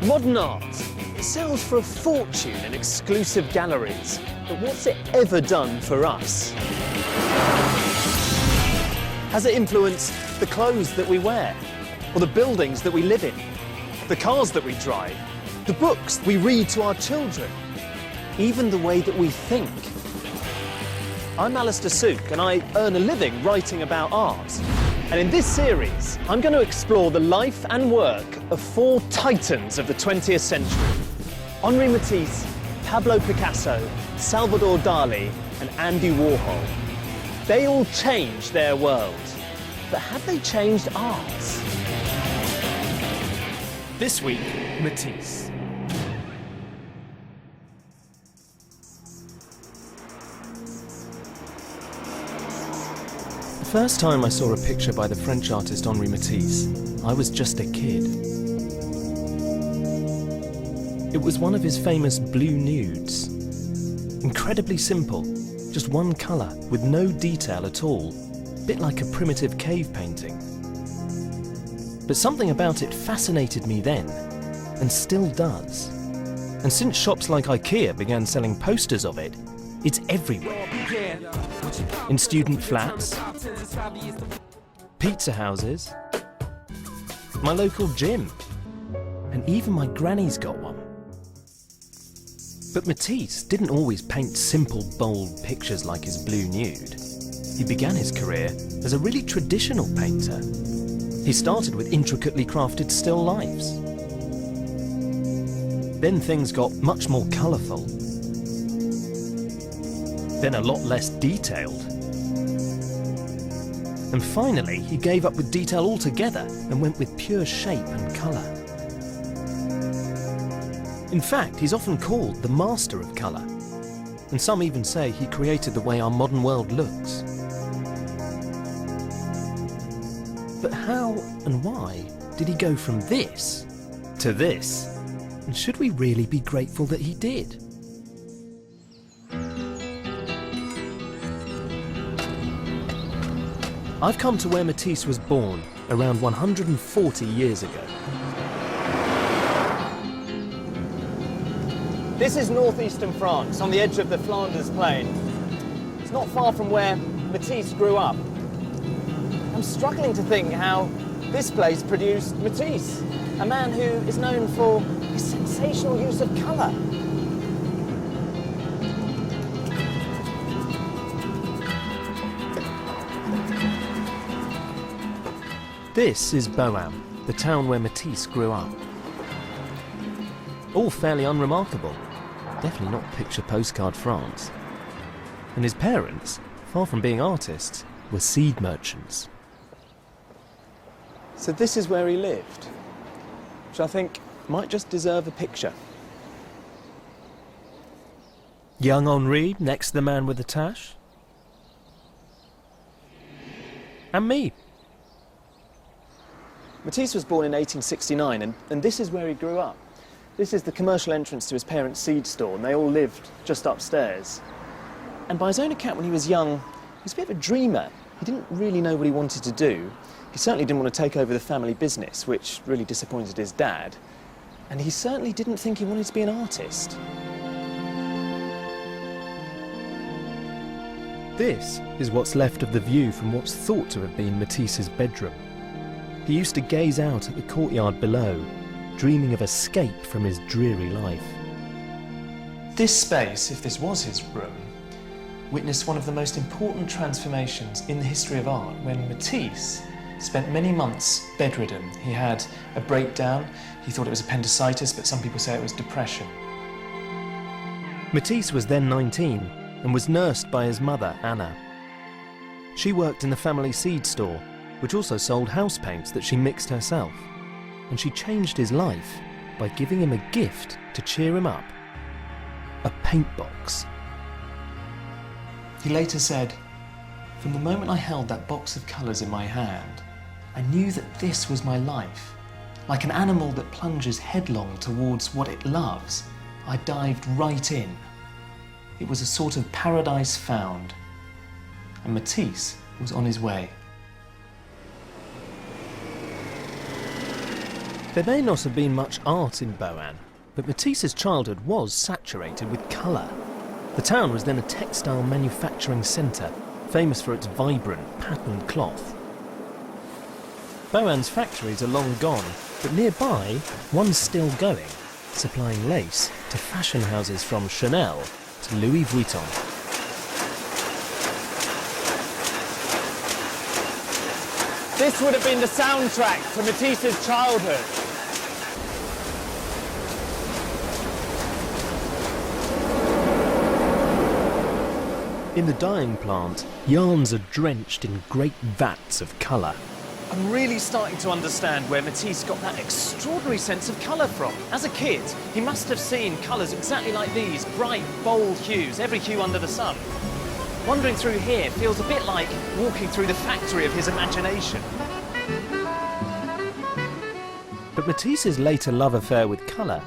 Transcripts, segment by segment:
Modern art, it sells for a fortune in exclusive galleries, but what's it ever done for us? Has it influenced the clothes that we wear, or the buildings that we live in, the cars that we drive, the books we read to our children, even the way that we think? I'm Alistair Sook, and I earn a living writing about art. And in this series, I'm going to explore the life and work of four titans of the 20th century: Henri Matisse, Pablo Picasso, Salvador Dali, and Andy Warhol. They all changed their world, but have they changed ours? This week, Matisse. The first time I saw a picture by the French artist Henri Matisse, I was just a kid. It was one of his famous blue nudes. Incredibly simple, just one colour with no detail at all, a bit like a primitive cave painting. But something about it fascinated me then, and still does. And since shops like IKEA began selling posters of it, it's everywhere. In student flats, pizza houses, my local gym, and even my granny's got one. But Matisse didn't always paint simple, bold pictures like his blue nude. He began his career as a really traditional painter. He started with intricately crafted still lifes. Then things got much more colourful. Then a lot less detailed. And finally, he gave up with detail altogether and went with pure shape and colour. In fact, he's often called the master of colour, and some even say he created the way our modern world looks. But how and why did he go from this to this? And should we really be grateful that he did? I've come to where Matisse was born around 140 years ago. This is northeastern France, on the edge of the Flanders Plain. It's not far from where Matisse grew up. I'm struggling to think how this place produced Matisse, a man who is known for his sensational use of colour. This is Boham, the town where Matisse grew up. All fairly unremarkable, definitely not picture postcard France. And his parents, far from being artists, were seed merchants. So this is where he lived, which I think might just deserve a picture. Young Henri next to the man with the tache. And me. Matisse was born in 1869, and this is where he grew up. This is the commercial entrance to his parents' seed store, and they all lived just upstairs. And by his own account, when he was young, he was a bit of a dreamer. He didn't really know what he wanted to do. He certainly didn't want to take over the family business, which really disappointed his dad. And he certainly didn't think he wanted to be an artist. This is what's left of the view from what's thought to have been Matisse's bedroom. He used to gaze out at the courtyard below, dreaming of escape from his dreary life. This space, if this was his room, witnessed one of the most important transformations in the history of art when Matisse spent many months bedridden. He had a breakdown. He thought it was appendicitis, but some people say it was depression. Matisse was then 19 and was nursed by his mother, Anna. She worked in the family seed store, which also sold house paints that she mixed herself. And she changed his life by giving him a gift to cheer him up: a paint box. He later said, "From the moment I held that box of colours in my hand, I knew that this was my life. Like an animal that plunges headlong towards what it loves, I dived right in. It was a sort of paradise found." And Matisse was on his way. There may not have been much art in Boan, but Matisse's childhood was saturated with colour. The town was then a textile manufacturing centre, famous for its vibrant, patterned cloth. Boan's factories are long gone, but nearby, one's still going, supplying lace to fashion houses from Chanel to Louis Vuitton. This would have been the soundtrack to Matisse's childhood. In the dyeing plant, yarns are drenched in great vats of colour. I'm really starting to understand where Matisse got that extraordinary sense of colour from. As a kid, he must have seen colours exactly like these, bright, bold hues, every hue under the sun. Wandering through here feels a bit like walking through the factory of his imagination. But Matisse's later love affair with colour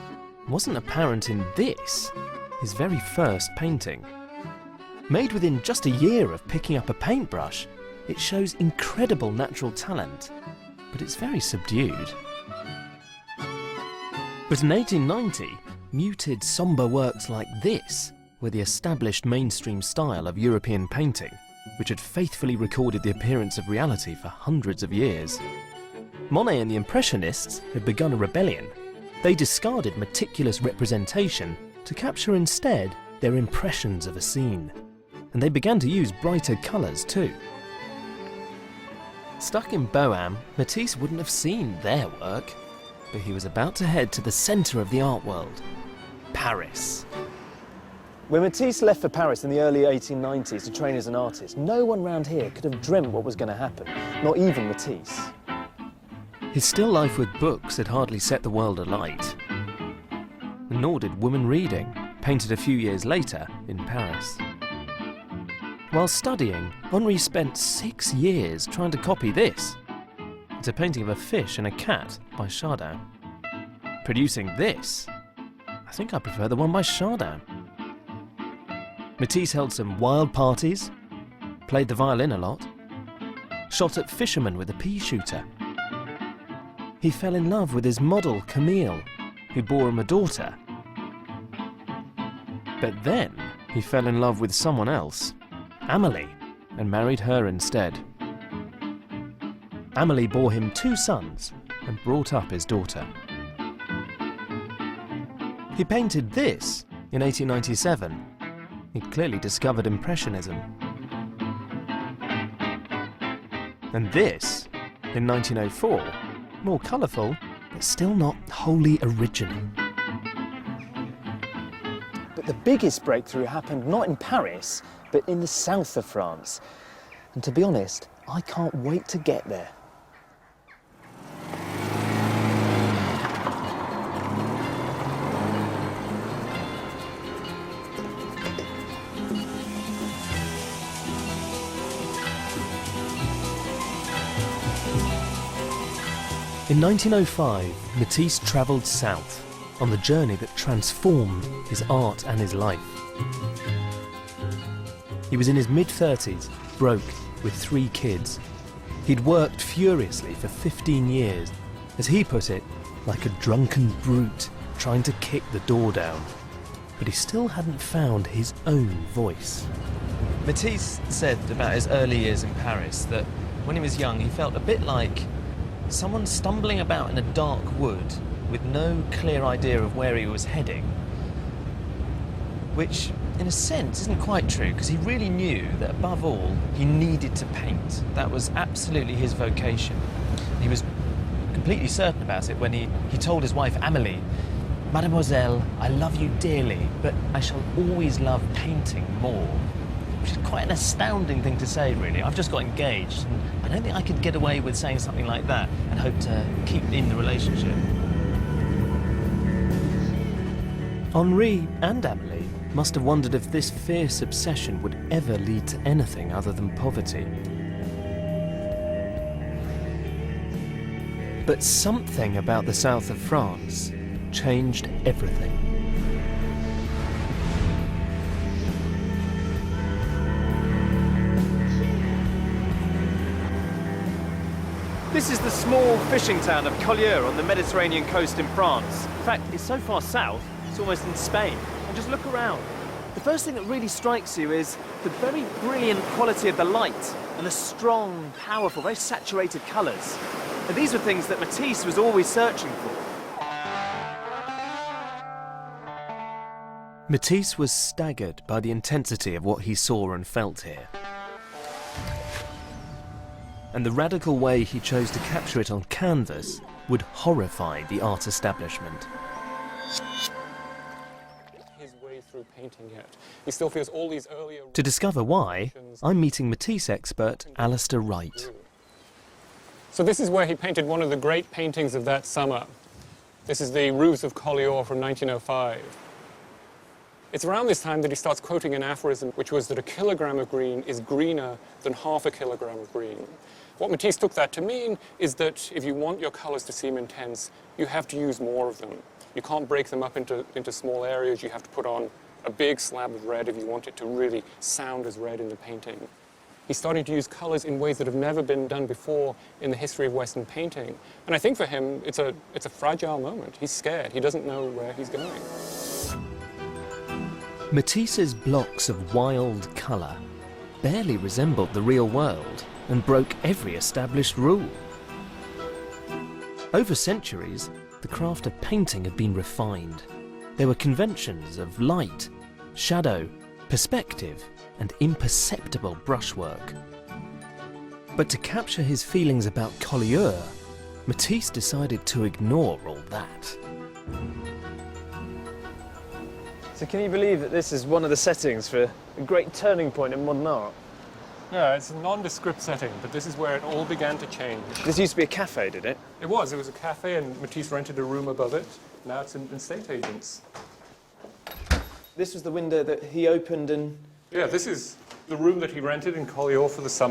wasn't apparent in this, his very first painting. Made within just a year of picking up a paintbrush, it shows incredible natural talent, but it's very subdued. But in 1890, muted, sombre works like this were the established mainstream style of European painting, which had faithfully recorded the appearance of reality for hundreds of years. Monet and the Impressionists had begun a rebellion. They discarded meticulous representation to capture instead their impressions of a scene, and they began to use brighter colours too. Stuck in Bohème, Matisse wouldn't have seen their work, but he was about to head to the centre of the art world, Paris. When Matisse left for Paris in the early 1890s to train as an artist, no one round here could have dreamt what was going to happen, not even Matisse. His still life with books had hardly set the world alight. Nor did Woman Reading, painted a few years later in Paris. While studying, Henri spent 6 years trying to copy this. It's a painting of a fish and a cat by Chardin. Producing this, I think I prefer the one by Chardin. Matisse held some wild parties, played the violin a lot, shot at fishermen with a pea shooter. He fell in love with his model Camille, who bore him a daughter. But then he fell in love with someone else, Amélie, and married her instead. Amélie bore him 2 sons and brought up his daughter. He painted this in 1897. He'd clearly discovered Impressionism. And this in 1904, more colourful, but still not wholly original. But the biggest breakthrough happened not in Paris, but in the south of France. And to be honest, I can't wait to get there. In 1905, Matisse travelled south on the journey that transformed his art and his life. He was in his mid-30s, broke, with 3 kids. He'd worked furiously for 15 years, as he put it, like a drunken brute trying to kick the door down. But he still hadn't found his own voice. Matisse said about his early years in Paris that when he was young he felt a bit like someone stumbling about in a dark wood with no clear idea of where he was heading, which in a sense isn't quite true, because he really knew that above all he needed to paint. That was absolutely his vocation. He was completely certain about it when he told his wife Amélie, "Mademoiselle, I love you dearly, but I shall always love painting more." Which is quite an astounding thing to say, really. I've just got engaged, and I don't think I could get away with saying something like that and hope to keep in the relationship. Henri and Amélie must have wondered if this fierce obsession would ever lead to anything other than poverty. But something about the south of France changed everything. This is the small fishing town of Collioure on the Mediterranean coast in France. In fact, it's so far south, it's almost in Spain. And just look around. The first thing that really strikes you is the very brilliant quality of the light and the strong, powerful, very saturated colours. And these were things that Matisse was always searching for. Matisse was staggered by the intensity of what he saw and felt here. And the radical way he chose to capture it on canvas would horrify the art establishment. His way through painting yet. He still feels all these earlier... To discover why, I'm meeting Matisse expert Alistair Wright. So this is where he painted one of the great paintings of that summer. This is the roofs of Collioure from 1905. It's around this time that he starts quoting an aphorism, which was that a kilogram of green is greener than half a kilogram of green. What Matisse took that to mean is that if you want your colours to seem intense, you have to use more of them. You can't break them up into small areas. You have to put on a big slab of red if you want it to really sound as red in the painting. He's starting to use colours in ways that have never been done before in the history of Western painting. And I think for him, it's a fragile moment. He's scared. He doesn't know where he's going. Matisse's blocks of wild colour barely resembled the real world and broke every established rule. Over centuries, the craft of painting had been refined. There were conventions of light, shadow, perspective, and imperceptible brushwork. But to capture his feelings about Collioure, Matisse decided to ignore all that. So can you believe that this is one of the settings for a great turning point in modern art? Yeah, it's a nondescript setting, but this is where it all began to change. This used to be a cafe, did it? It was a cafe, and Matisse rented a room above it. Now it's an estate agent's. This was the window that he opened and... Yeah, this is the room that he rented in Collioure for the summer.